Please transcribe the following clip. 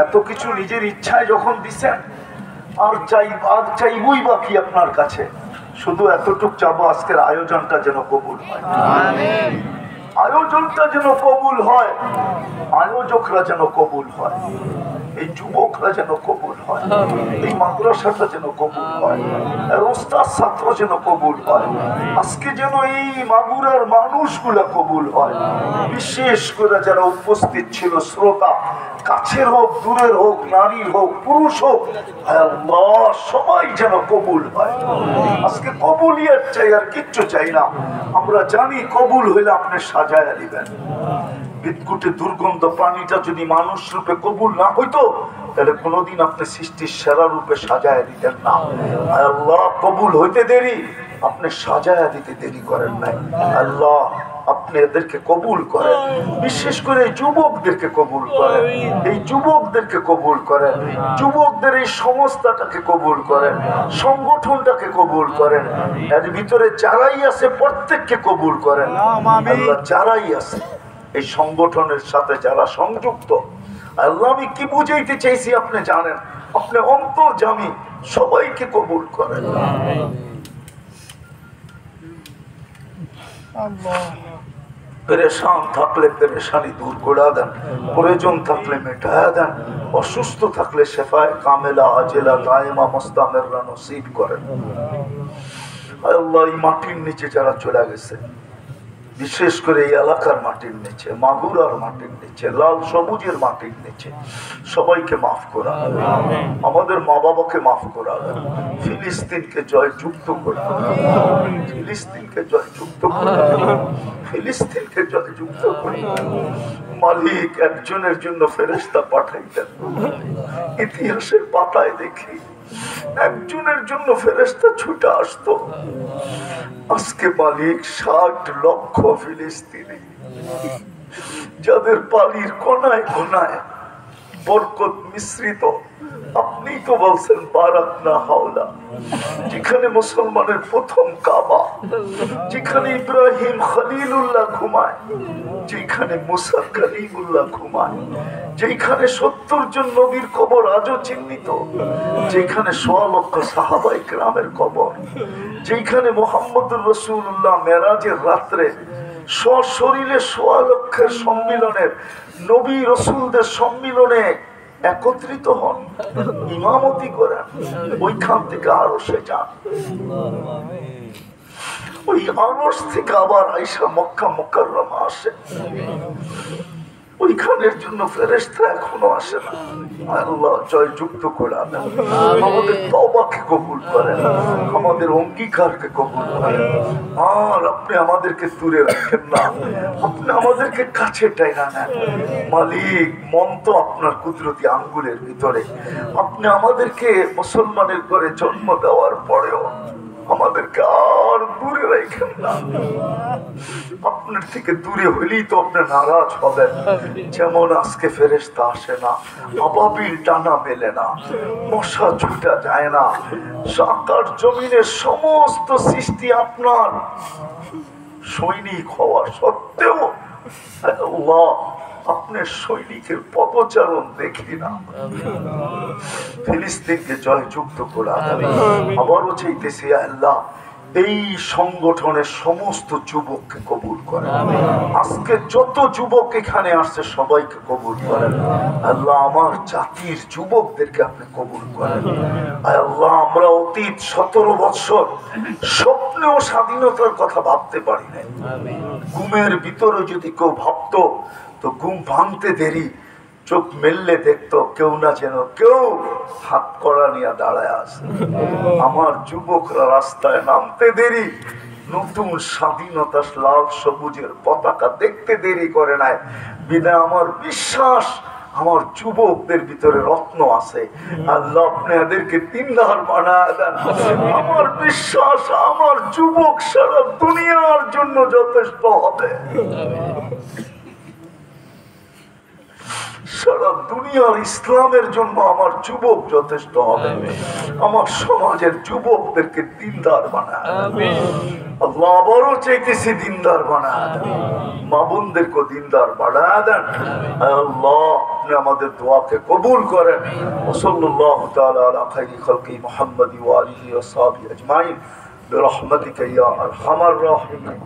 এত কিছু নিজের ইচ্ছায় যখন দিচ্ছেন আর চাইবই বা কি আপনার কাছে, শুধু এতটুক চাবো আজকের আয়োজনটা যেন কবুল হয়, আয়োজনটা যেন কবুল হয়, আয়োজকরা যেন কবুল হয়, এই যুবকরা যেন কবুল হয়, এই মাদ্রাসাটা যেন কবুল হয়, আর ওস্তাদ ছাত্র যেন কবুল হয়, আজকে যেন এই মাগুরার মানুষগুলা কবুল হয়, বিশেষ করে যারা উপস্থিত ছিল শ্রোতা, কাছের হোক দূরের হোক, নারীর হোক পুরুষ হোক, আল্লাহ সবাই যেন কবুল হয়। আজকে কবুলিয়াত চাই, আর কিচ্ছু চাই না। আমরা জানি কবুল হইলে আপনি সাজায় দিবেন। বিদ্যুটে দুর্গন্ধ প্রাণীটা যদি মানুষ রূপে কবুল না হইতো, তাহলে কোনোদিন আপনি সৃষ্টির সেরা রূপে সাজায় দিতেন না। আল্লাহ কবুল হইতে দেরি, আপনি সাজায় দিতে দেরি করেন নাই। আল্লাহ আপনি এদেরকে কবুল করেন, বিশেষ করে যুবকদেরকে কবুল করেন, এই যুবকদেরকে কবুল করেন, যুবকদের এই সংস্থাটাকে কবুল করেন, সংগঠনটাকে কবুল করেন, এর ভিতরে যারাই আছে প্রত্যেককে কবুল করেন। আল্লাহ যারাই আছে এই সংগঠনের সাথে যারা সংযুক্ত, আল্লাহ আমি কি বুঝাইতে চাইছি আপনি জানেন, আপনি অন্তর্যামী, সবাইকে কবুল করেন। পেরেশান থাকলে পেরেশানি দূর করে দেন, প্রয়োজন থাকলে মেটায়া দেন, অসুস্থ থাকলে শেফায়ে কামেলা আজেলা দায়েমা মুস্তামিররা নসিব করেন। আল্লাহ এই মাটির নিচে যারা চলে গেছে, বিশেষ করে এই এলাকার মাটির নিচে, মাগুরার মাটির নিচে, লাল সবুজের মাটির নিচে, সবাইকে মাফ করা, আমাদের মা বাবাকে মাফ করা, ফিলিস্তিনকে জয়যুক্ত করা, ফিলিস্তিনকে জয়যুক্ত করা, ফিলিস্তিনকে জয়যুক্ত করা। মালিক একজনের জন্য ফেরেশতা পাঠাইতেন, ইতিহাসের পাতায় দেখি একজনের জন্য ফেরেশতা ছুটে আসতো। আজকে মালিক 60 লক্ষ ফিলিস্তিনি, যাদের পালির কোনায় কোনায় বরকত মিশ্রিত। আপনি তো বলছেন বারাক না হাওলা, যেখানে মুসলমানের প্রথম কাবা, যেখানে ইব্রাহিম খলিলুল্লাহ ঘুমায়, যেখানে মুসা কালিমুল্লাহ ঘুমায়, যেখানে 70 জন নবীর কবর আজও চিহ্নিত, যেখানে 1.25 লক্ষ সাহাবায়ে কেরামের কবর, যেখানে মুহাম্মদুর রাসূলুল্লাহ মেরাজের রাত্রে সশরীরে 1.25 লক্ষের সম্মিলনের নবী রাসূলদের সম্মিলনে একত্রিত হন, ইমামতি করেন, ওইখান থেকে আরশে যান, ওই আরশ থেকে আবার আয়েশা মক্কা মুকাররমা আসে, ওইখানের জন্য ফেরেশতা এখনো আসে না। আল্লাহ জয়যুক্ত করে দেন, আমাদের তওবাকে কবুল করেন, আমাদের অঙ্গীকারকে কবুল করেন। আর আপনি আমাদেরকে দূরে রাখেন না, আপনি আমাদেরকে কাছে টাইনা নেন। মালিক মন তো আপনার কুদরতি আঙ্গুলের ভিতরে, আপনি আমাদেরকে মুসলমানের ঘরে জন্ম দেওয়ার পরেও আমাদেরকে আর দূরে রাখেন না। আপনার থেকে দূরে হইলেই তো আপনি নারাজ হবেন। যেমন আজকে ফেরেশতা আসে না, আবাবিল টানা মেলে না, মশা ছুটা যায় না, আকাশ জমিনের সমস্ত সৃষ্টি আপনার সৈনিক হওয়া সত্ত্বেও আল্লাহ আপনার সৈনিকের পদচারণ দেখি না। ফিলিস্তিনকে জয়যুক্ত করা, আবারও চাইতেছি আল্লাহ এই সংগঠনের সমস্ত যুবককে কবুল করেন। আজকে যত যুবক এখানে আসছে সবাইকে কবুল করেন। আল্লাহ আমার জাতির যুবকদেরকে আপনি কবুল করেন। আল্লাহ আমরা অতীত 17 বছর স্বপ্নেও স্বাধীনতার কথা ভাবতে পারি না। ঘুমের ভিতরে যদি কেউ ভাবতো তো ঘুম ভাঙতে দেরি, চোখ মেললে দেখতো কেউ না যেন কেউ হাত কড়া নিয়ে দাঁড়ায় আছে। আমার যুবকরা রাস্তায় নামতে দেরি, নতুন স্বাধীনতা লাল সবুজের পতাকা দেখতে দেরি করে নাই। বিধায় আমার বিশ্বাস আমার যুবকদের ভিতরে রত্ন আছে। আল্লাহ আপনি এদেরকে 3 ধার বানায় দেন। আমার বিশ্বাস আমার যুবক সারা দুনিয়ার জন্য যথেষ্ট হবে, সারা দুনিয়ার ইসলামের জন্য আমার যুবক যথেষ্ট হবে, আমার সমাজের যুবকদেরকে দিনদার বানায় আল্লাহ, আবারও চাইতেছি দিনদার বানায় দেন, মা বোনদেরকে দিনদার বানায় দেন আল্লাহ। আপনি আমাদের দোয়াকে কবুল করেন। সাল্লাল্লাহু তাআলা আলা খায়রি খালকি মুহাম্মাদি ওয়া আলিহি ওয়া সাহবিহি আজমাইন বিরহমাতিকা ইয়া আরহামার রাহিমিন।